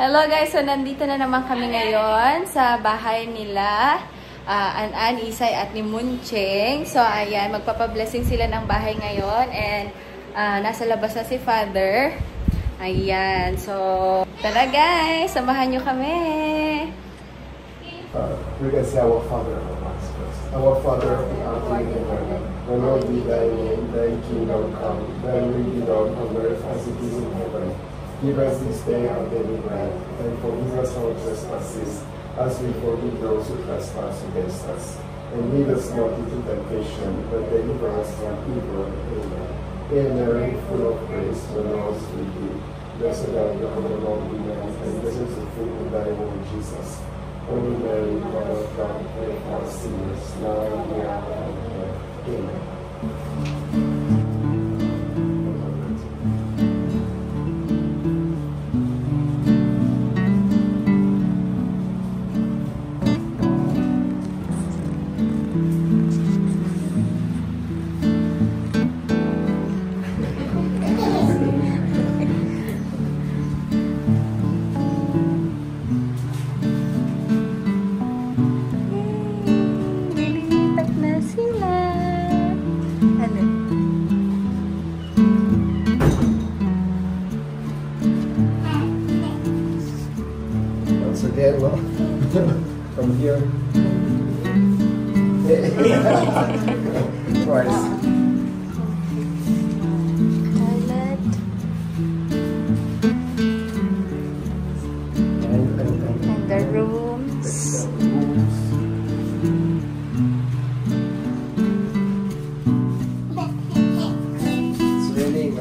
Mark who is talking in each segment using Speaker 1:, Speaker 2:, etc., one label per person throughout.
Speaker 1: Hello guys, so nandito na naman kami ngayon sa bahay nila An-An, Isay at ni Muncheng. So ayan, magpapablessing sila ng bahay ngayon and nasa labas na si Father. Ayan, so tara guys, samahan nyo kami.
Speaker 2: We can say our Father of us first. Our Father who art in heaven, hallowed be thy name, thy kingdom come, thy will be done on earth as it is in heaven. Give us this day our daily bread, and forgive us our trespasses, as we forgive those who trespass against us. And lead us not into temptation, but deliver us from evil. Amen. Hail Mary, full of grace, the Lord is with thee. Blessed art thou among women, and blessed is the fruit of thy womb, Jesus. Holy Mary, Mother of God, pray for us sinners, now and in the hour of our death. Amen. Again, well, from here. Twice.
Speaker 1: Toilet. And the rooms.
Speaker 2: It's raining.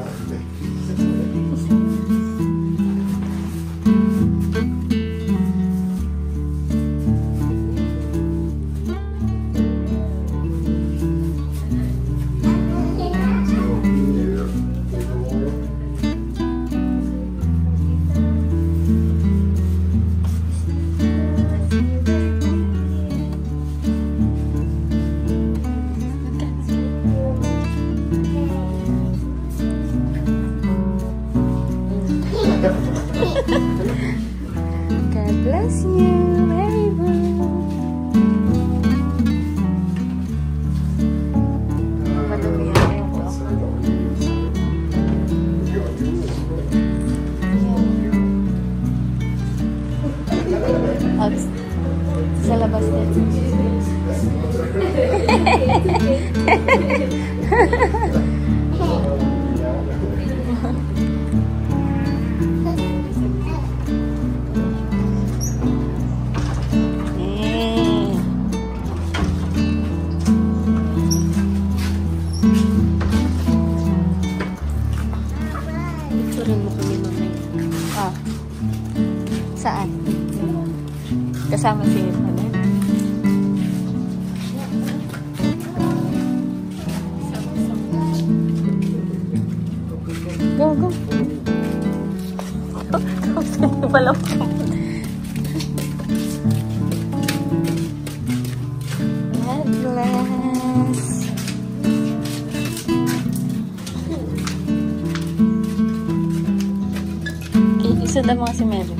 Speaker 1: God bless you, Mary Boo. Malumihan yung to. Sa labas din. Saan? Kasama si Ipana. Go, go. Saan pala po? God bless. Isundan mo kasi Mary.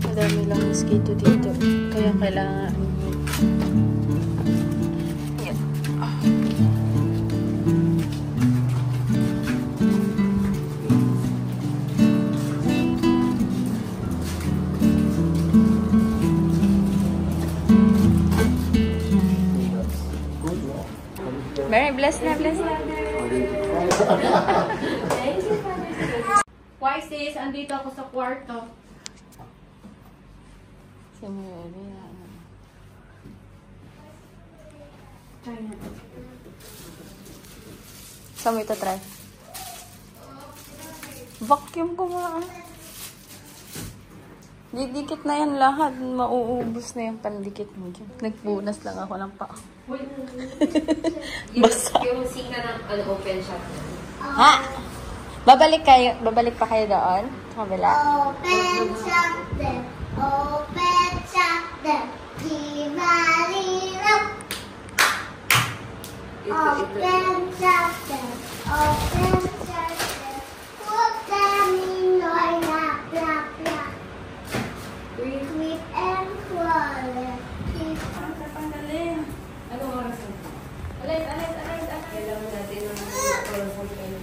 Speaker 1: Madami lang mosquito dito. Kaya kailangan yan. Mary, bless na, bless na. Why sis? Andito ako sa kwarto. Si Mary, try na. Saan mo ito try? Vacuum ko mga. Didikit na yan lahat. Mauubos na yung pandikit mo dyan. Nagpunas lang ako ng paa. Basta.
Speaker 3: Yung sika ng open shop.
Speaker 1: Ha? Babalik pa kayo doon? Sa kabila?
Speaker 4: Open shop. Open chapter, Kimalilap. Open chapter, huwag kami noy na plak plak. Sweet and quality.
Speaker 3: Tanggalin. Anong oras na? Alis. Kailangan natin ng colorful pen.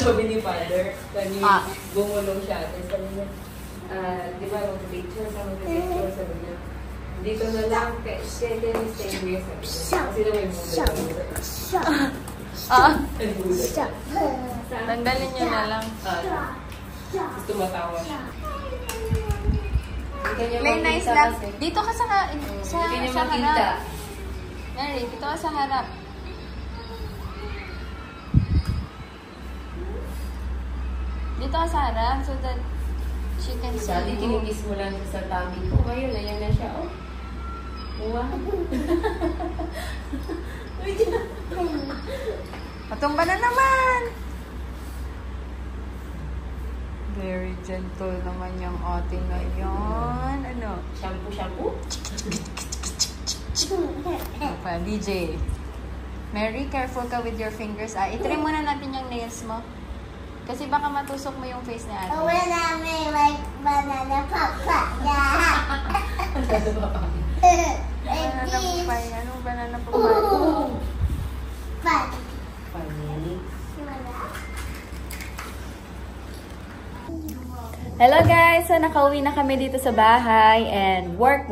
Speaker 3: Sabi ni Father, gumulong siya. Sabi niya, di ba, mag-picture, sabi niya, dito na lang, kaya stay here, sabi niya. Kasi na may muna.
Speaker 1: Tanggalin niyo na lang.
Speaker 3: Tapos tumatawa siya.
Speaker 1: Play nice lang. Dito ka sa
Speaker 3: Hindi niya makita.
Speaker 1: harap. Mary, dito ka sa harap. Dito ka sa harap so that she can see
Speaker 3: Dati
Speaker 1: you.
Speaker 3: tinigis mo lang sa tummy ko. Ngayon, ayan na siya. Oh. Wow.
Speaker 1: Patumba na naman! Very gentle naman yung ate ngayon. Ano?
Speaker 3: Shampoo?
Speaker 1: Ano pa? DJ. Mary, careful ka with your fingers. I-trim muna natin yung nails mo. Kasi baka matusok mo yung face ni ate.
Speaker 4: When I make like banana papa, yeah.
Speaker 1: Banana papay. Anong banana papay?
Speaker 4: Fun.
Speaker 3: Funny.
Speaker 1: Hello guys! So, nakauwi na kami dito sa bahay and work.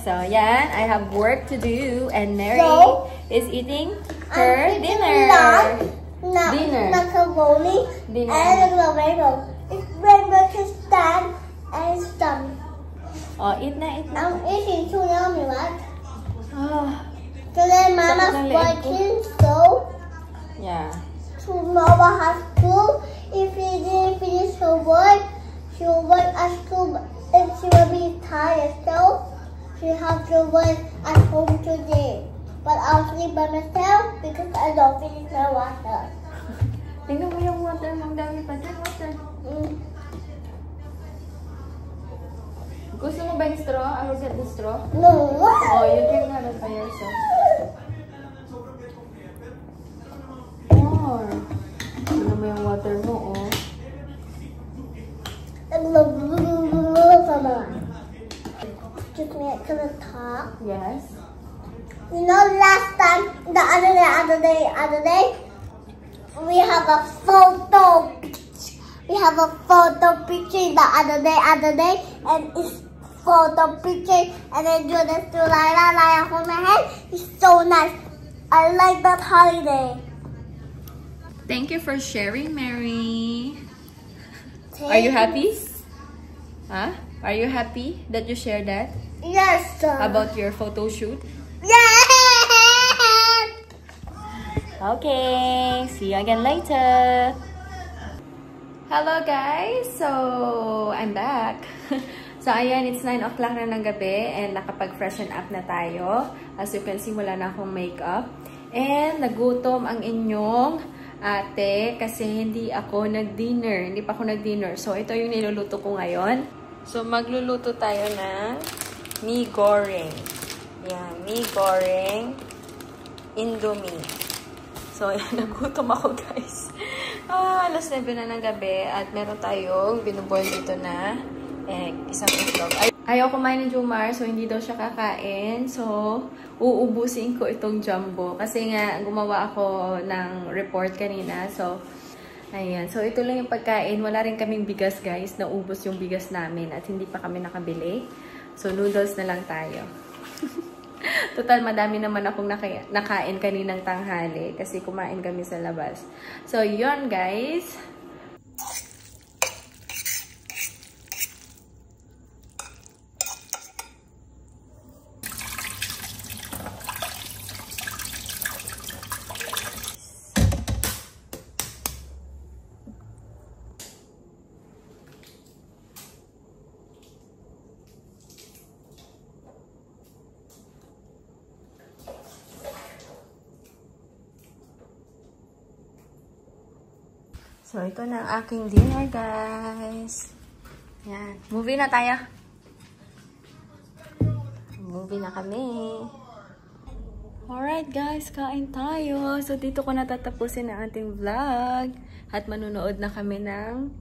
Speaker 1: So, yan. I have work to do and Mary is eating her dinner. Dinner.
Speaker 4: Macaroni
Speaker 1: Dinner.
Speaker 4: and a rainbow. It's rainbow to stand and it's done.
Speaker 1: Oh, eat na.
Speaker 4: I'm eating too yummy, right?
Speaker 1: Ah,
Speaker 4: Today Mama's
Speaker 1: Sakit ng leeg ko.
Speaker 4: working, so
Speaker 1: yeah.
Speaker 4: tomorrow has school. If she didn't finish her work, she will work at school and she will be tired. So she has to work at home today. But I'll sleep by myself because I don't finish my water.
Speaker 1: Tingnan mo yung water. Ang dami pa dyan. Water. Gusto mo ba yung straw? I will get the straw.
Speaker 4: No.
Speaker 1: Oh, you drink na rin by yourself. More. Tingnan mo yung water mo, oh.
Speaker 4: Just me to the top.
Speaker 1: Yes.
Speaker 4: You know, last time, the other day, we have a photo. We have a photo picture the other day, and it's photo picture, and I do this to Lila on my head. It's so nice. I like that holiday.
Speaker 1: Thank you for sharing, Mary. Are you happy? Huh? Are you happy that you shared that?
Speaker 4: Yes, sir.
Speaker 1: About your photo shoot?
Speaker 4: Yes!
Speaker 1: Okay, see you again later. Hello guys! So, I'm back. So, ayan, it's 9 o'clock na ng gabi and nakapag-freshen up na tayo. As you can see, wala na akong makeup. And nagutom ang inyong ate kasi hindi ako nag-dinner. Hindi pa ako nag-dinner. So, ito yung niluluto ko ngayon. So, magluluto tayo ng mee goreng. Yan, mee goreng Indomie. So, ayan, nagutom ako guys. Alas 9 na ng gabi at meron tayong binuboil dito na egg, isang itlog. Ayaw kumain ng Jumar, so hindi daw siya kakain. So, uubusin ko itong jumbo. Kasi nga, gumawa ako ng report kanina. So, ayan. So, ito lang yung pagkain. Wala rin kaming bigas, guys. Naubos yung bigas namin at hindi pa kami nakabili. So, noodles na lang tayo. Total, madami naman akong nakain kaninang tanghali kasi kumain kami sa labas. So, yun, guys. So, ito na ang aking dinner, guys. Yan. Movie na tayo. Movie na kami. Alright, guys. Kain tayo. So, dito ko natatapusin ang ating vlog. At manunood na kami ng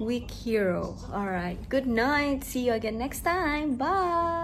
Speaker 1: Week Hero. Alright. Good night. See you again next time. Bye!